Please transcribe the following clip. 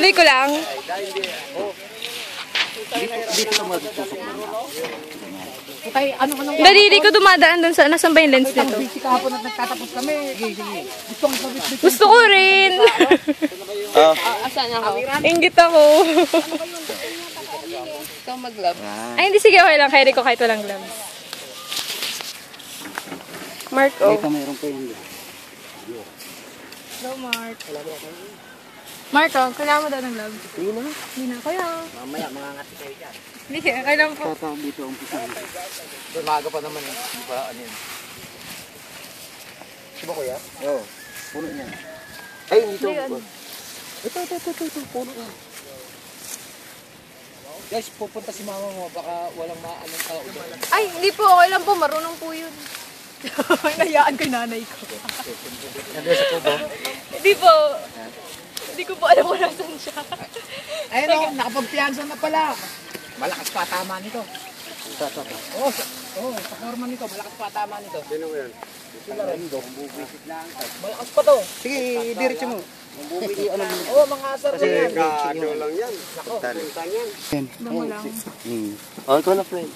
Tuloy ko lang. Dito ka magtusok mo. Tay, ano? Daliri ko dumadaan dun sa, nasan ba yung lens nito? Busy kahapon at nagtatapos kami. Gusto ko rin. Asan ako? Inggit ako. Ikaw mag-love. Ay, hindi, sige, okay lang. Kaya ko kahit walang gloves. Mark, oh. Dito mayroon pa yun. Hello, Mark. Mark, oh, kailangan mo daw ng gloves. Hindi na. Hindi na, kaya. Mamaya, mga ngati kayo dyan. Hindi, kailangan po. Tatawag dito ang pisang. Umaga pa naman eh. Di ba ano yun? Diba kuya? Oo. Puno niya. Ay, dito. Hindi, Ito. Puno niya. Guys, pupunta si mama mo. Baka walang maanong tao doon. Ay, hindi po. Okay lang po. Marunong po yun. Nayaan kay nanay ko. Nandun sa kubo. Hindi po. Hindi ko po alam kung nasan siya. Ayun o, nakapagpiyansa na pala. Malakas pa tama nito. Oo, sa forma nito, malakas pa tama nito. Sino mo yan? Malakas pa to. Sige, diretso mo. Oo, mga asar na yan. Ano lang yan. Nako, Tali. punta yan. Bango lang. Oh, ikaw na friend.